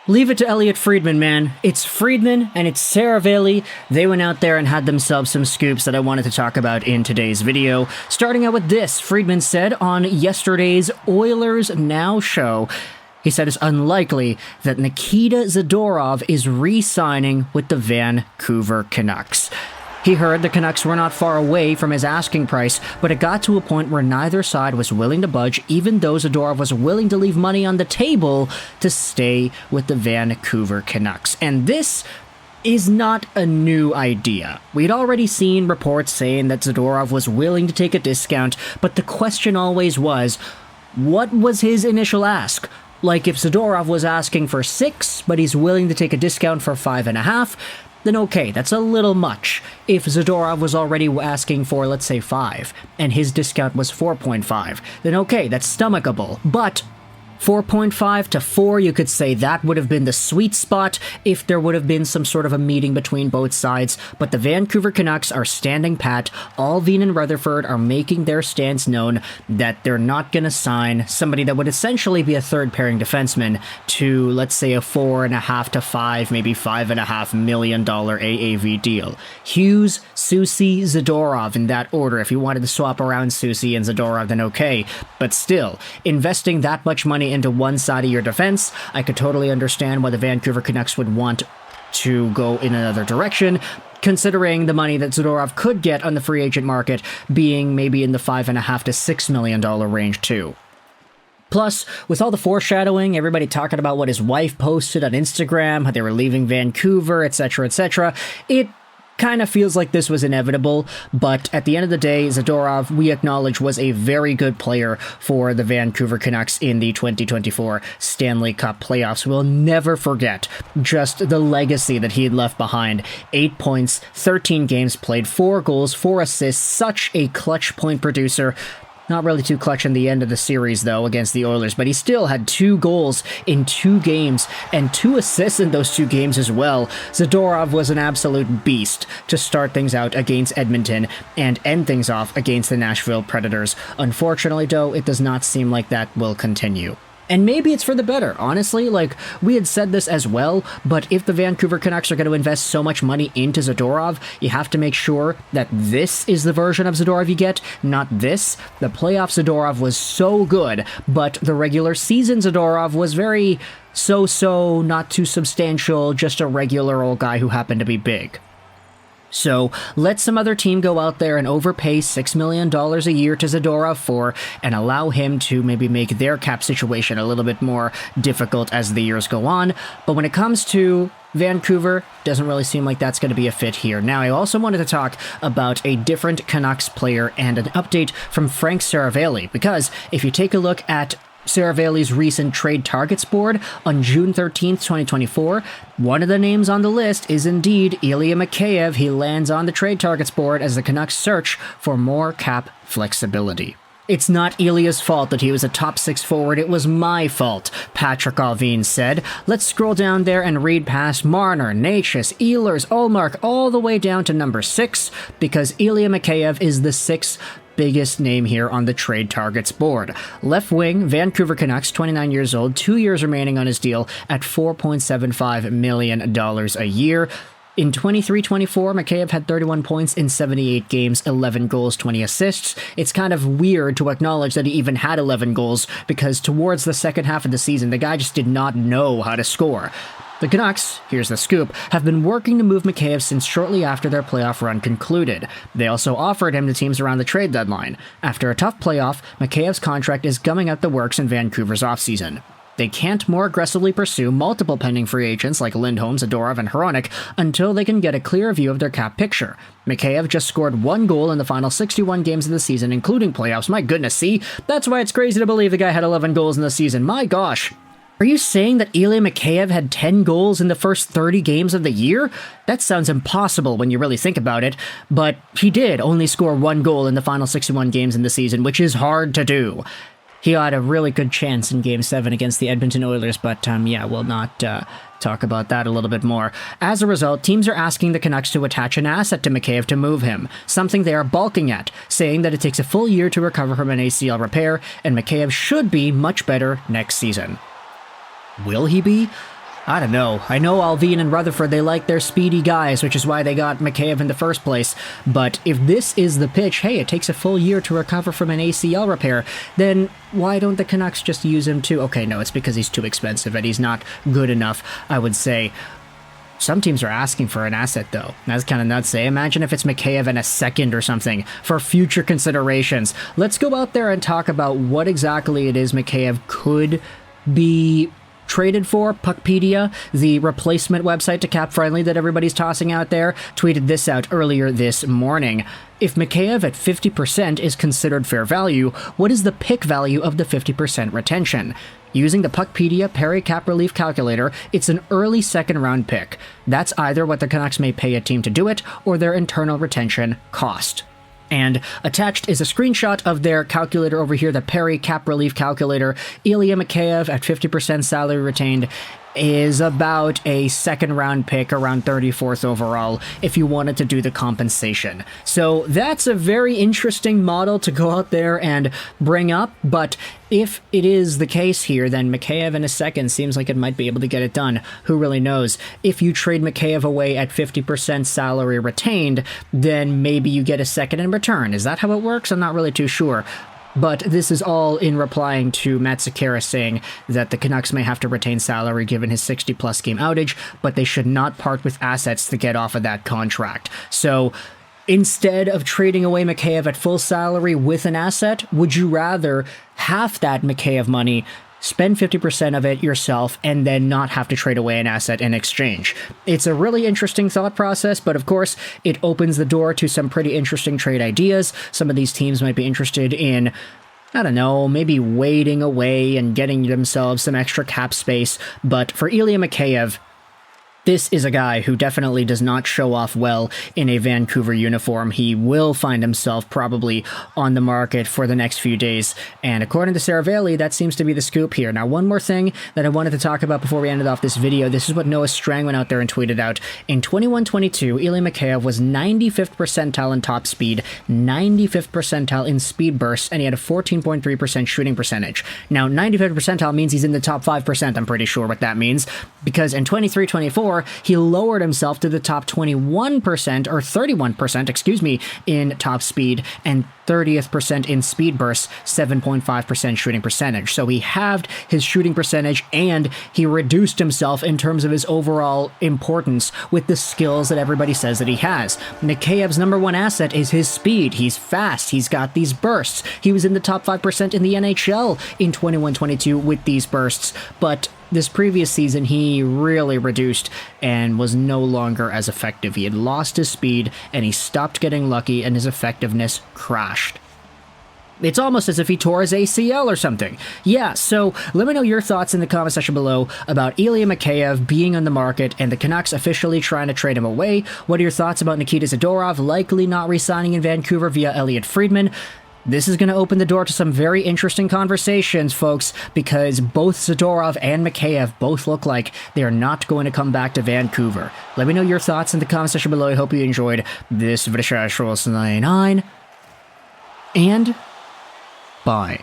Leave it to Elliotte Friedman, man. It's Friedman and it's Saravelli. They went out there and had themselves some scoops that I wanted to talk about in today's video. Starting out with this, Friedman said on yesterday's Oilers Now show, he said it's unlikely that Nikita Zadorov is re-signing with the Vancouver Canucks. He heard the Canucks were not far away from his asking price, but it got to a point where neither side was willing to budge, even though Zadorov was willing to leave money on the table to stay with the Vancouver Canucks. And this is not a new idea. We'd already seen reports saying that Zadorov was willing to take a discount, but the question always was, what was his initial ask? Like, if Zadorov was asking for 6, but he's willing to take a discount for 5.5, then okay, that's a little much. If Zadorov was already asking for, let's say, 5, and his discount was 4.5, then okay, that's stomachable. But 4.5 to 4, you could say that would have been the sweet spot if there would have been some sort of a meeting between both sides, but the Vancouver Canucks are standing pat. Allvin and Rutherford are making their stance known that they're not going to sign somebody that would essentially be a third-pairing defenseman to, let's say, a 4.5 to 5, maybe $5.5 million AAV deal. Hughes, Soucy, Zadorov in that order. If you wanted to swap around Soucy and Zadorov, then okay, but still, investing that much money into one side of your defense, I could totally understand why the Vancouver Canucks would want to go in another direction, considering the money that Zadorov could get on the free agent market being maybe in the $5.5 to $6 million range too. Plus, with all the foreshadowing, everybody talking about what his wife posted on Instagram, how they were leaving Vancouver, etc., it kind of feels like this was inevitable, but at the end of the day, Zadorov, we acknowledge, was a very good player for the Vancouver Canucks in the 2024 Stanley Cup Playoffs. We'll never forget just the legacy that he had left behind. 8 points, 13 games played, 4 goals, 4 assists, such a clutch point producer. Not really too clutch in the end of the series, though, against the Oilers, but he still had 2 goals in 2 games and 2 assists in those 2 games as well. Zadorov was an absolute beast to start things out against Edmonton and end things off against the Nashville Predators. Unfortunately, though, it does not seem like that will continue. And maybe it's for the better, honestly. Like, we had said this as well, but if the Vancouver Canucks are going to invest so much money into Zadorov, you have to make sure that this is the version of Zadorov you get, not this. The playoff Zadorov was so good, but the regular season Zadorov was very so-so, not too substantial, just a regular old guy who happened to be big. So, let some other team go out there and overpay $6 million a year to Zadorov for, and allow him to maybe make their cap situation a little bit more difficult as the years go on. But when it comes to Vancouver, doesn't really seem like that's going to be a fit here. Now, I also wanted to talk about a different Canucks player and an update from Frank Saravelli, because if you take a look at Saravelli's recent trade targets board on June 13th, 2024, one of the names on the list is indeed Ilya Mikheyev. He lands on the trade targets board as the Canucks search for more cap flexibility. It's not Ilya's fault that he was a top 6 forward, it was my fault, Patrick Allvin said. Let's scroll down there and read past Marner, Natchez, Ehlers, Ullmark, all the way down to number 6, because Ilya Mikheyev is the 6th biggest name here on the trade targets board. Left wing, Vancouver Canucks, 29 years old, 2 years remaining on his deal at $4.75 million a year. In 23-24, Mikheyev had 31 points in 78 games, 11 goals, 20 assists. It's kind of weird to acknowledge that he even had 11 goals, because towards the second half of the season, the guy just did not know how to score. The Canucks, here's the scoop, have been working to move Mikheyev since shortly after their playoff run concluded. They also offered him to teams around the trade deadline. After a tough playoff, Mikheyev's contract is gumming out the works in Vancouver's offseason. They can't more aggressively pursue multiple pending free agents like Lindholm, Zadorov, and Hronek until they can get a clear view of their cap picture. Mikheyev just scored 1 goal in the final 61 games of the season, including playoffs. My goodness, see? That's why it's crazy to believe the guy had 11 goals in the season. My gosh. Are you saying that Ilya Mikheyev had 10 goals in the first 30 games of the year? That sounds impossible when you really think about it, but he did only score 1 goal in the final 61 games in the season, which is hard to do. He had a really good chance in Game 7 against the Edmonton Oilers, but yeah, we'll not talk about that a little bit more. As a result, teams are asking the Canucks to attach an asset to Mikheyev to move him, something they are balking at, saying that it takes a full year to recover from an ACL repair, and Mikheyev should be much better next season. Will he be? I don't know. I know Alvin and Rutherford, they like their speedy guys, which is why they got Mikheyev in the first place. But if this is the pitch, hey, it takes a full year to recover from an ACL repair, then why don't the Canucks just use him too? Okay, no, it's because he's too expensive and he's not good enough, I would say. Some teams are asking for an asset, though. That's kind of nuts. Imagine if it's Mikheyev and a second or something for future considerations. Let's go out there and talk about what exactly it is Mikheyev could be traded for. Puckpedia, the replacement website to Cap Friendly that everybody's tossing out there, tweeted this out earlier this morning. If Mikheyev at 50% is considered fair value, what is the pick value of the 50% retention? Using the Puckpedia Perry Cap Relief calculator, it's an early second-round pick. That's either what the Canucks may pay a team to do it, or their internal retention cost. And attached is a screenshot of their calculator over here, the Perry Cap Relief calculator. Ilya Mikheyev at 50% salary retained is about a second-round pick, around 34th overall, if you wanted to do the compensation. So that's a very interesting model to go out there and bring up, but if it is the case here, then Mikheyev in a second seems like it might be able to get it done. Who really knows? If you trade Mikheyev away at 50% salary retained, then maybe you get a second in return. Is that how it works? I'm not really too sure. But this is all in replying to Matt Sekera saying that the Canucks may have to retain salary given his 60-plus game outage, but they should not part with assets to get off of that contract. So instead of trading away Mikheyev at full salary with an asset, would you rather half that Mikheyev money, spend 50% of it yourself, and then not have to trade away an asset in exchange? It's a really interesting thought process, but of course, it opens the door to some pretty interesting trade ideas. Some of these teams might be interested in, I don't know, maybe wading away and getting themselves some extra cap space. But for Ilya Mikheyev, this is a guy who definitely does not show off well in a Vancouver uniform. He will find himself probably on the market for the next few days. And according to Saravelli, that seems to be the scoop here. Now, one more thing that I wanted to talk about before we ended off this video. This is what Noah Strang went out there and tweeted out. In 21-22, Ilya Mikheyev was 95th percentile in top speed, 95th percentile in speed bursts, and he had a 14.3% shooting percentage. Now, 95th percentile means he's in the top 5%, I'm pretty sure what that means, because in 23-24, he lowered himself to the top 21%, or 31%, excuse me, in top speed, and 30th percent in speed bursts, 7.5% shooting percentage. So he halved his shooting percentage, and he reduced himself in terms of his overall importance with the skills that everybody says that he has. Mikheyev's number one asset is his speed. He's fast. He's got these bursts. He was in the top 5% in the NHL in 21-22 with these bursts, but this previous season, he really reduced and was no longer as effective. He had lost his speed, and he stopped getting lucky, and his effectiveness crashed. It's almost as if he tore his ACL or something. Yeah, so let me know your thoughts in the comment section below about Ilya Mikheyev being on the market and the Canucks officially trying to trade him away. What are your thoughts about Nikita Zadorov likely not re-signing in Vancouver via Elliotte Friedman? This is going to open the door to some very interesting conversations, folks, because both Zadorov and Mikheyev both look like they are not going to come back to Vancouver. Let me know your thoughts in the comment section below. I hope you enjoyed this video. And bye.